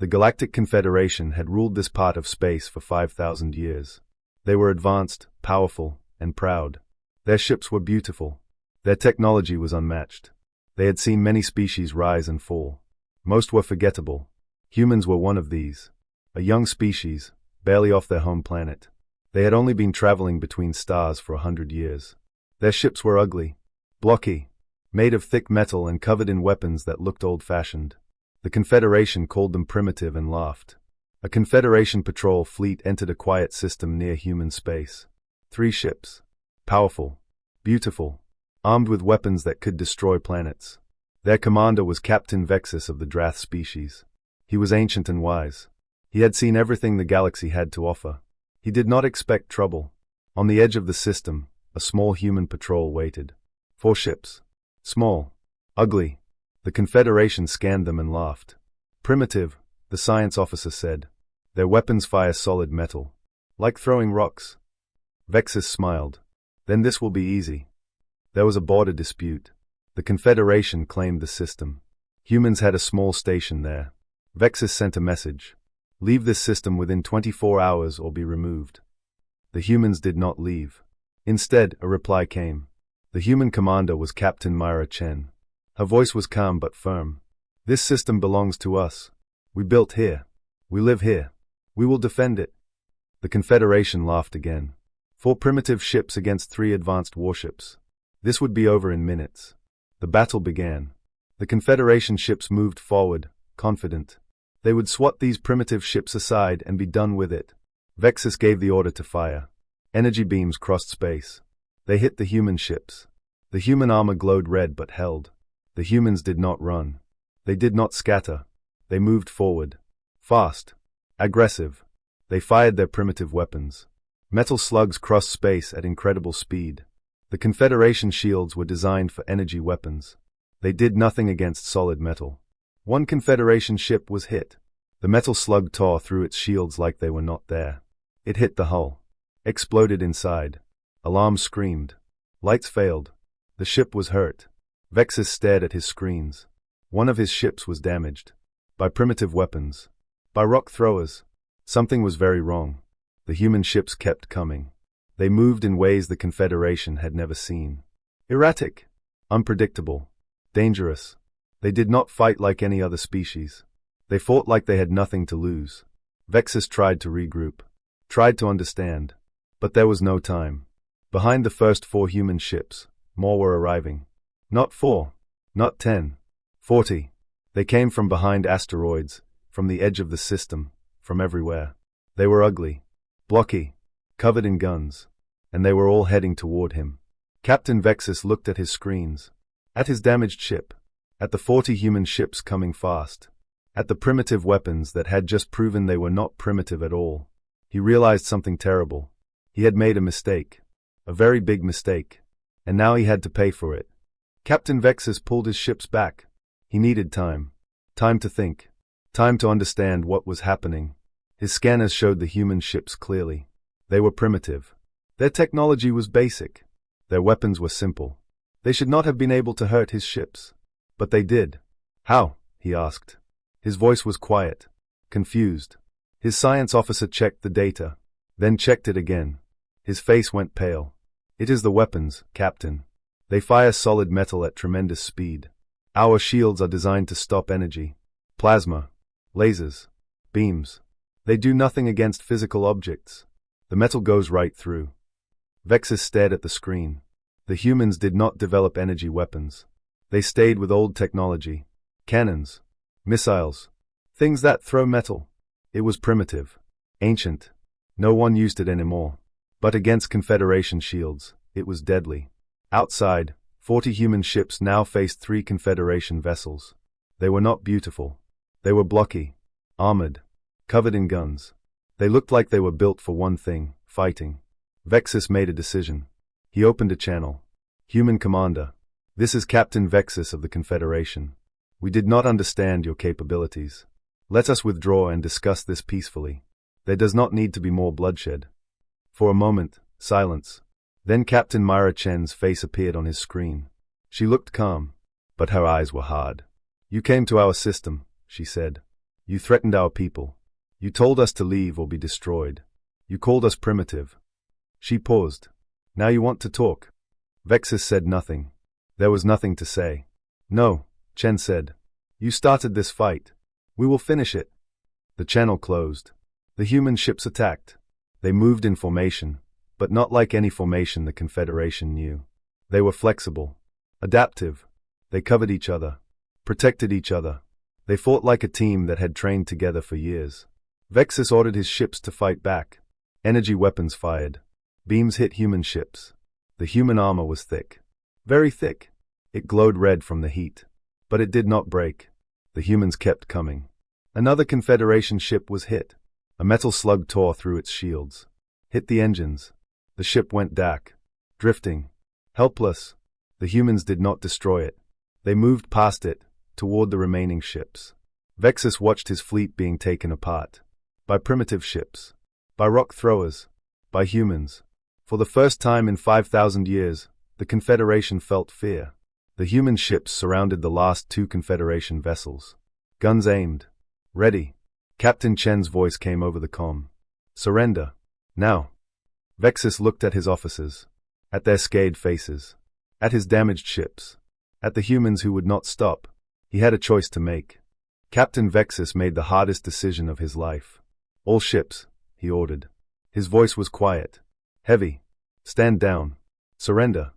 The Galactic Confederation had ruled this part of space for 5,000 years. They were advanced, powerful, and proud. Their ships were beautiful. Their technology was unmatched. They had seen many species rise and fall. Most were forgettable. Humans were one of these. A young species, barely off their home planet. They had only been traveling between stars for 100 years. Their ships were ugly, blocky, made of thick metal and covered in weapons that looked old-fashioned. The Confederation called them primitive and laughed. A Confederation patrol fleet entered a quiet system near human space. 3 ships. Powerful, beautiful, armed with weapons that could destroy planets. Their commander was Captain Vexus of the Drath species. He was ancient and wise. He had seen everything the galaxy had to offer. He did not expect trouble. On the edge of the system, a small human patrol waited. 4 ships. Small. Ugly. The Confederation scanned them and laughed. Primitive, the science officer said. Their weapons fire solid metal. Like throwing rocks. Vexus smiled. Then this will be easy. There was a border dispute. The Confederation claimed the system. Humans had a small station there. Vexus sent a message. Leave this system within 24 hours or be removed. The humans did not leave. Instead, a reply came. The human commander was Captain Myra Chen. Her voice was calm but firm. This system belongs to us. We built here. We live here. We will defend it. The Confederation laughed again. 4 primitive ships against 3 advanced warships. This would be over in minutes. The battle began. The Confederation ships moved forward, confident. They would swat these primitive ships aside and be done with it. Vexus gave the order to fire. Energy beams crossed space. They hit the human ships. The human armor glowed red but held. The humans did not run. They did not scatter. They moved forward. Fast. Aggressive. They fired their primitive weapons. Metal slugs crossed space at incredible speed. The Confederation shields were designed for energy weapons. They did nothing against solid metal. One Confederation ship was hit. The metal slug tore through its shields like they were not there. It hit the hull. Exploded inside. Alarms screamed. Lights failed. The ship was hurt. Vexus stared at his screens. One of his ships was damaged. By primitive weapons. By rock throwers. Something was very wrong. The human ships kept coming. They moved in ways the Confederation had never seen. Erratic. Unpredictable. Dangerous. They did not fight like any other species. They fought like they had nothing to lose. Vexus tried to regroup. Tried to understand. But there was no time. Behind the first 4 human ships, more were arriving. Not 4. Not 10. 40. They came from behind asteroids, from the edge of the system, from everywhere. They were ugly. Blocky. Covered in guns. And they were all heading toward him. Captain Vexus looked at his screens. At his damaged ship. At the 40 human ships coming fast. At the primitive weapons that had just proven they were not primitive at all. He realized something terrible. He had made a mistake. A very big mistake. And now he had to pay for it. Captain Vexus pulled his ships back. He needed time. Time to think. Time to understand what was happening. His scanners showed the human ships clearly. They were primitive. Their technology was basic. Their weapons were simple. They should not have been able to hurt his ships. But they did. How? He asked. His voice was quiet. Confused. His science officer checked the data. Then checked it again. His face went pale. It is the weapons, Captain. They fire solid metal at tremendous speed. Our shields are designed to stop energy. Plasma. Lasers. Beams. They do nothing against physical objects. The metal goes right through. Vexus stared at the screen. The humans did not develop energy weapons. They stayed with old technology. Cannons. Missiles. Things that throw metal. It was primitive. Ancient. No one used it anymore. But against Confederation shields, it was deadly. Outside, 40 human ships now faced 3 Confederation vessels. They were not beautiful. They were blocky. Armored. Covered in guns. They looked like they were built for one thing, fighting. Vexus made a decision. He opened a channel. Human Commander. This is Captain Vexus of the Confederation. We did not understand your capabilities. Let us withdraw and discuss this peacefully. There does not need to be more bloodshed. For a moment, silence. Then Captain Myra Chen's face appeared on his screen. She looked calm, but her eyes were hard. You came to our system, she said. You threatened our people. You told us to leave or be destroyed. You called us primitive. She paused. Now you want to talk? Vexus said nothing. There was nothing to say. No, Chen said. You started this fight. We will finish it. The channel closed. The human ships attacked. They moved in formation, but not like any formation the Confederation knew. They were flexible, adaptive. They covered each other, protected each other. They fought like a team that had trained together for years. Vexus ordered his ships to fight back. Energy weapons fired. Beams hit human ships. The human armor was thick. Very thick. It glowed red from the heat. But it did not break. The humans kept coming. Another Confederation ship was hit. A metal slug tore through its shields. Hit the engines. The ship went dark. Drifting. Helpless. The humans did not destroy it. They moved past it, toward the remaining ships. Vexus watched his fleet being taken apart. By primitive ships. By rock throwers. By humans. For the first time in 5,000 years, the Confederation felt fear. The human ships surrounded the last two Confederation vessels. Guns aimed. Ready. Captain Chen's voice came over the comm. Surrender. Now. Vexus looked at his officers. At their scared faces. At his damaged ships. At the humans who would not stop. He had a choice to make. Captain Vexus made the hardest decision of his life. All ships, he ordered. His voice was quiet. Heavy. Stand down. Surrender.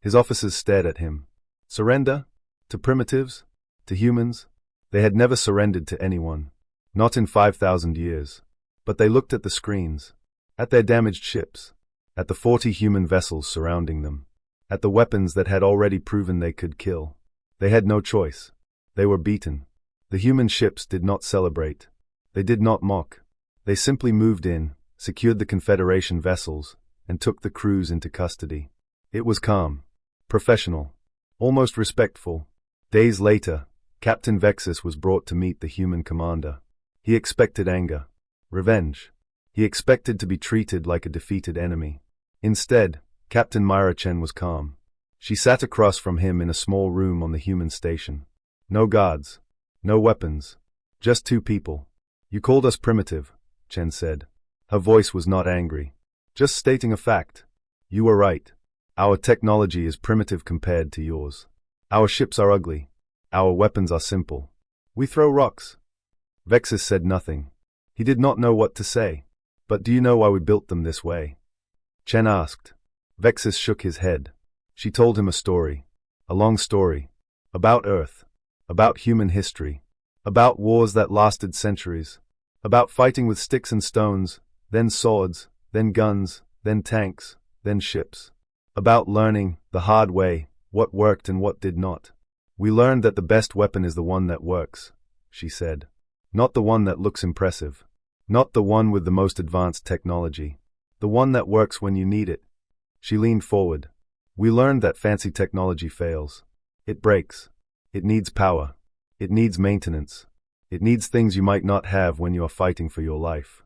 His officers stared at him. Surrender? To primitives? To humans? They had never surrendered to anyone. Not in 5,000 years. But they looked at the screens. At their damaged ships. At the 40 human vessels surrounding them. At the weapons that had already proven they could kill. They had no choice. They were beaten. The human ships did not celebrate. They did not mock. They simply moved in, secured the Confederation vessels, and took the crews into custody. It was calm. Professional. Almost respectful. Days later, Captain Vexus was brought to meet the human commander. He expected anger. Revenge. He expected to be treated like a defeated enemy. Instead, Captain Myra Chen was calm. She sat across from him in a small room on the human station. No guards. No weapons. Just two people. You called us primitive, Chen said. Her voice was not angry. Just stating a fact. You were right. Our technology is primitive compared to yours. Our ships are ugly. Our weapons are simple. We throw rocks. Vexus said nothing. He did not know what to say. But do you know why we built them this way? Chen asked. Vexus shook his head. She told him a story. A long story. About Earth. About human history. About wars that lasted centuries. About fighting with sticks and stones, then swords, then guns, then tanks, then ships. About learning, the hard way, what worked and what did not. We learned that the best weapon is the one that works, she said. Not the one that looks impressive. Not the one with the most advanced technology. The one that works when you need it. She leaned forward. We learned that fancy technology fails. It breaks. It needs power. It needs maintenance. It needs things you might not have when you are fighting for your life.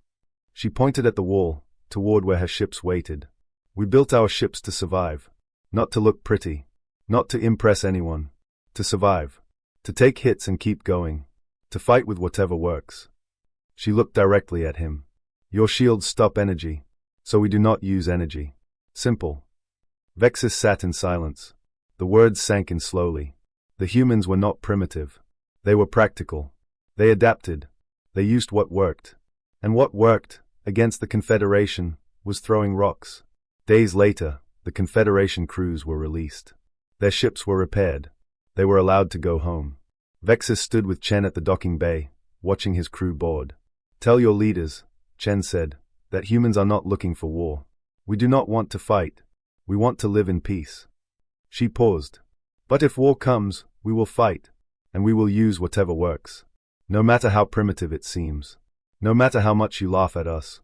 She pointed at the wall, toward where her ships waited. We built our ships to survive. Not to look pretty. Not to impress anyone. To survive. To take hits and keep going. To fight with whatever works. She looked directly at him. Your shields stop energy, so we do not use energy. Simple. Vexus sat in silence. The words sank in slowly. The humans were not primitive. They were practical. They adapted. They used what worked. And what worked, against the Confederation, was throwing rocks. Days later, the Confederation crews were released. Their ships were repaired. They were allowed to go home. Vexus stood with Chen at the docking bay, watching his crew board. Tell your leaders, Chen said, that humans are not looking for war. We do not want to fight. We want to live in peace. She paused. But if war comes, we will fight. And we will use whatever works. No matter how primitive it seems. No matter how much you laugh at us.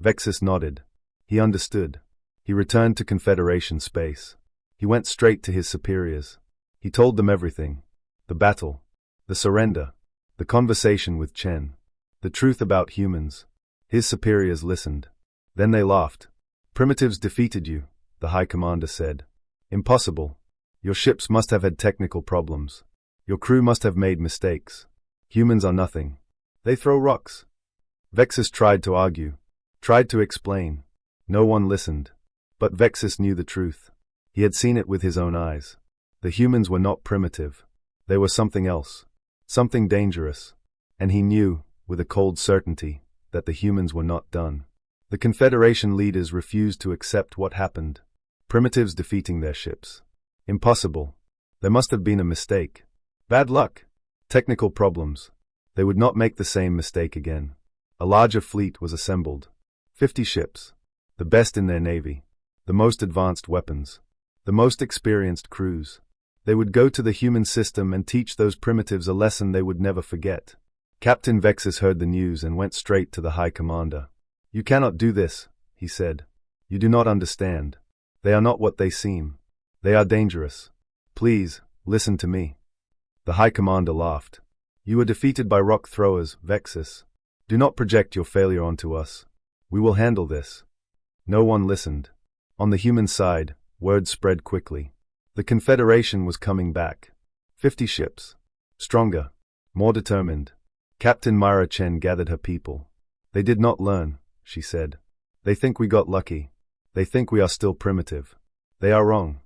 Vexus nodded. He understood. He returned to Confederation space. He went straight to his superiors. He told them everything. The battle. The surrender. The conversation with Chen. The truth about humans. His superiors listened. Then they laughed. Primitives defeated you, the High Commander said. Impossible. Your ships must have had technical problems. Your crew must have made mistakes. Humans are nothing. They throw rocks. Vexus tried to argue, tried to explain. No one listened. But Vexus knew the truth. He had seen it with his own eyes. The humans were not primitive. They were something else. Something dangerous. And he knew, with a cold certainty, that the humans were not done. The Confederation leaders refused to accept what happened. Primitives defeating their ships. Impossible. There must have been a mistake. Bad luck. Technical problems. They would not make the same mistake again. A larger fleet was assembled. 50 ships. The best in their navy. The most advanced weapons. The most experienced crews. They would go to the human system and teach those primitives a lesson they would never forget. Captain Vexus heard the news and went straight to the High Commander. "You cannot do this," he said. "You do not understand. They are not what they seem. They are dangerous. Please, listen to me." The High Commander laughed. "You were defeated by rock throwers, Vexus. Do not project your failure onto us. We will handle this." No one listened. On the human side, word spread quickly. The Confederation was coming back. 50 ships. Stronger. More determined. Captain Myra Chen gathered her people. "They did not learn," she said. "They think we got lucky. They think we are still primitive. They are wrong."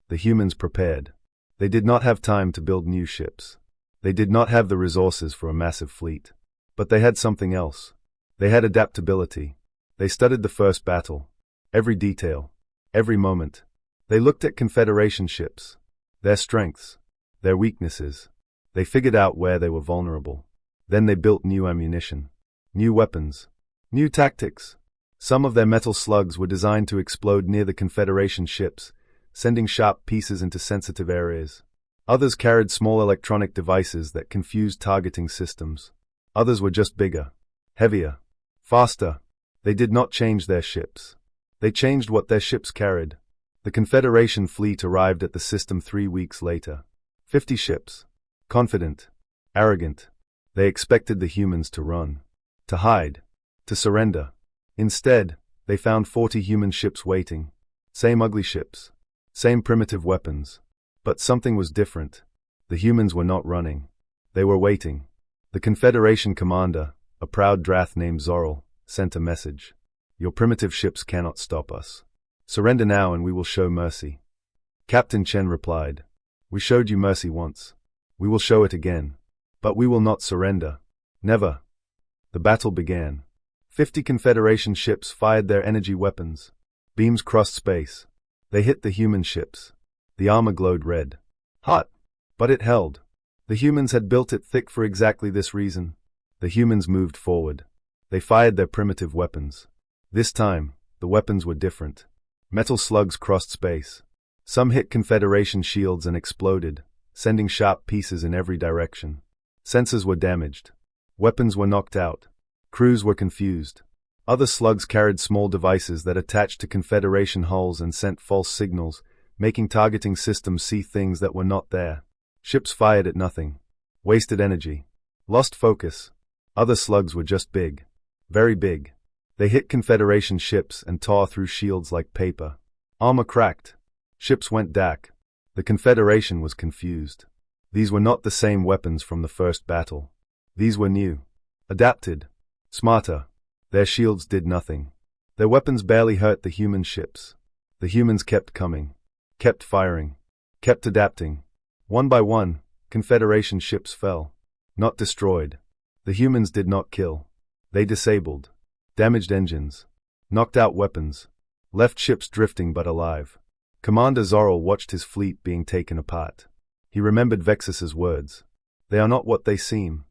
The humans prepared. They did not have time to build new ships. They did not have the resources for a massive fleet. But they had something else. They had adaptability. They studied the first battle. Every detail. Every moment. They looked at Confederation ships. Their strengths. Their weaknesses. They figured out where they were vulnerable. Then they built new ammunition. New weapons. New tactics. Some of their metal slugs were designed to explode near the Confederation ships, sending sharp pieces into sensitive areas. Others carried small electronic devices that confused targeting systems. Others were just bigger, heavier, faster. They did not change their ships. They changed what their ships carried. The Confederation fleet arrived at the system 3 weeks later. 50 ships. Confident. Arrogant. They expected the humans to run. To hide. To surrender. Instead, they found 40 human ships waiting. Same ugly ships. Same primitive weapons. But something was different. The humans were not running. They were waiting. The Confederation commander, a proud Drath named Zorel, sent a message. "Your primitive ships cannot stop us. Surrender now and we will show mercy." Captain Chen replied, "We showed you mercy once. We will show it again. But we will not surrender. Never." The battle began. 50 Confederation ships fired their energy weapons. Beams crossed space. They hit the human ships. The armor glowed red. Hot. But it held. The humans had built it thick for exactly this reason. The humans moved forward. They fired their primitive weapons. This time, the weapons were different. Metal slugs crossed space. Some hit Confederation shields and exploded, sending sharp pieces in every direction. Sensors were damaged. Weapons were knocked out. Crews were confused. Other slugs carried small devices that attached to Confederation hulls and sent false signals, making targeting systems see things that were not there. Ships fired at nothing. Wasted energy. Lost focus. Other slugs were just big. Very big. They hit Confederation ships and tore through shields like paper. Armor cracked. Ships went dark. The Confederation was confused. These were not the same weapons from the first battle. These were new. Adapted. Smarter. Their shields did nothing. Their weapons barely hurt the human ships. The humans kept coming. Kept firing. Kept adapting. One by one, Confederation ships fell. Not destroyed. The humans did not kill. They disabled. Damaged engines. Knocked out weapons. Left ships drifting but alive. Commander Zorel watched his fleet being taken apart. He remembered Vexus's words. They are not what they seem.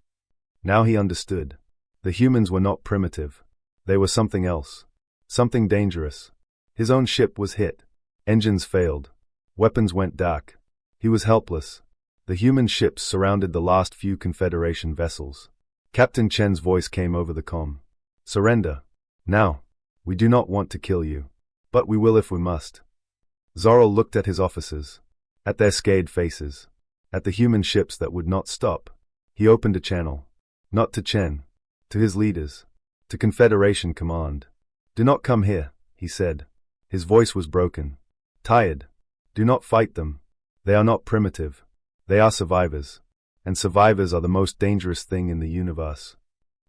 Now he understood. The humans were not primitive. They were something else. Something dangerous. His own ship was hit. Engines failed. Weapons went dark. He was helpless. The human ships surrounded the last few Confederation vessels. Captain Chen's voice came over the comm. "Surrender. Now. We do not want to kill you. But we will if we must." Zorel looked at his officers. At their scared faces. At the human ships that would not stop. He opened a channel. Not to Chen. To his leaders. To Confederation command. "Do not come here," he said. His voice was broken. Tired. "Do not fight them. They are not primitive. They are survivors. And survivors are the most dangerous thing in the universe.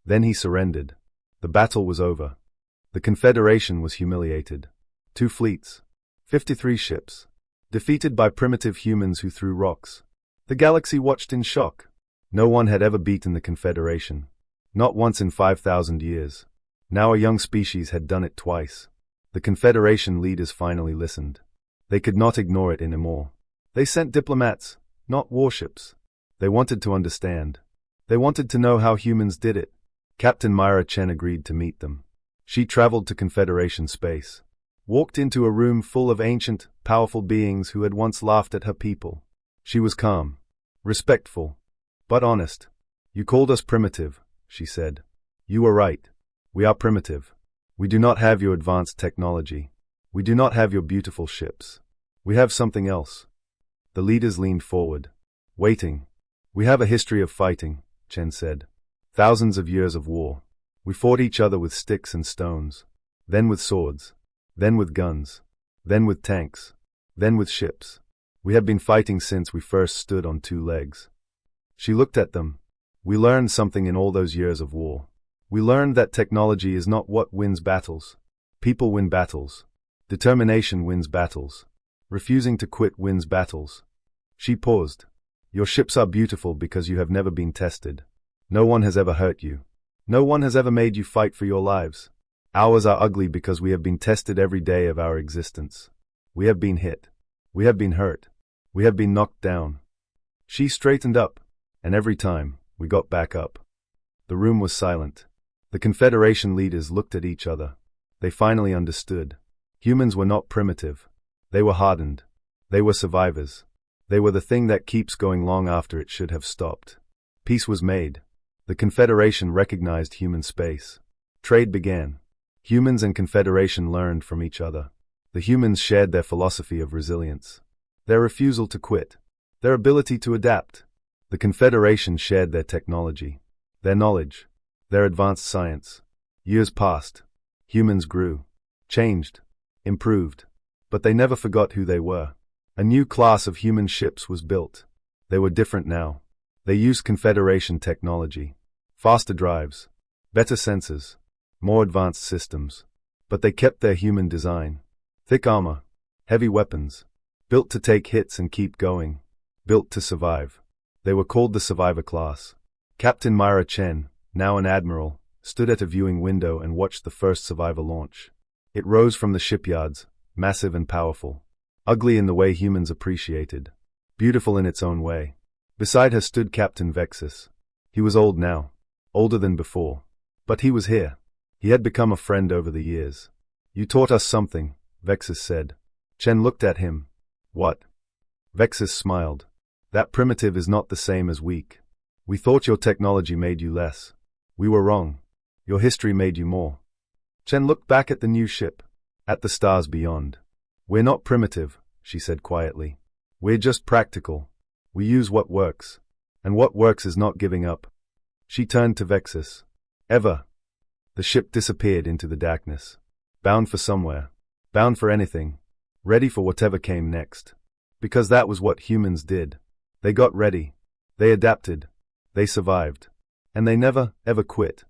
Then he surrendered. The battle was over. The Confederation was humiliated. 2 fleets. 53 ships. Defeated by primitive humans who threw rocks. The galaxy watched in shock. No one had ever beaten the Confederation. Not once in 5,000 years. Now a young species had done it twice. The Confederation leaders finally listened. They could not ignore it anymore. They sent diplomats, not warships. They wanted to understand. They wanted to know how humans did it. Captain Myra Chen agreed to meet them. She traveled to Confederation space. Walked into a room full of ancient, powerful beings who had once laughed at her people. She was calm. Respectful. But honest. You called us primitive, she said. You were right. We are primitive. We do not have your advanced technology. We do not have your beautiful ships. We have something else. The leaders leaned forward. Waiting. We have a history of fighting, Chen said. Thousands of years of war. We fought each other with sticks and stones. Then with swords. Then with guns. Then with tanks. Then with ships. We have been fighting since we first stood on 2 legs. She looked at them. We learned something in all those years of war. We learned that technology is not what wins battles. People win battles. Determination wins battles. Refusing to quit wins battles. She paused. Your ships are beautiful because you have never been tested. No one has ever hurt you. No one has ever made you fight for your lives. Ours are ugly because we have been tested every day of our existence. We have been hit. We have been hurt. We have been knocked down. She straightened up, and every time, we got back up. The room was silent. The Confederation leaders looked at each other. They finally understood. Humans were not primitive. They were hardened. They were survivors. They were the thing that keeps going long after it should have stopped. Peace was made. The Confederation recognized human space. Trade began. Humans and Confederation learned from each other. The humans shared their philosophy of resilience. Their refusal to quit. Their ability to adapt. The Confederation shared their technology. Their knowledge. Their advanced science. Years passed. Humans grew. Changed. Improved. But they never forgot who they were. A new class of human ships was built. They were different now. They used Confederation technology. Faster drives. Better sensors. More advanced systems. But they kept their human design. Thick armor. Heavy weapons. Built to take hits and keep going. Built to survive. They were called the Survivor class. Captain Myra Chen, now an admiral, stood at a viewing window and watched the first Survivor launch. It rose from the shipyards, massive and powerful. Ugly in the way humans appreciated. Beautiful in its own way. Beside her stood Captain Vexus. He was old now. Older than before. But he was here. He had become a friend over the years. You taught us something, Vexus said. Chen looked at him. What? Vexus smiled. That primitive is not the same as weak. We thought your technology made you less. We were wrong. Your history made you more. Chen looked back at the new ship. At the stars beyond. We're not primitive, she said quietly. We're just practical. We use what works. And what works is not giving up. She turned to Vexus. Ever. The ship disappeared into the darkness. Bound for somewhere. Bound for anything. Ready for whatever came next. Because that was what humans did. They got ready. They adapted. They survived. And they never, ever quit.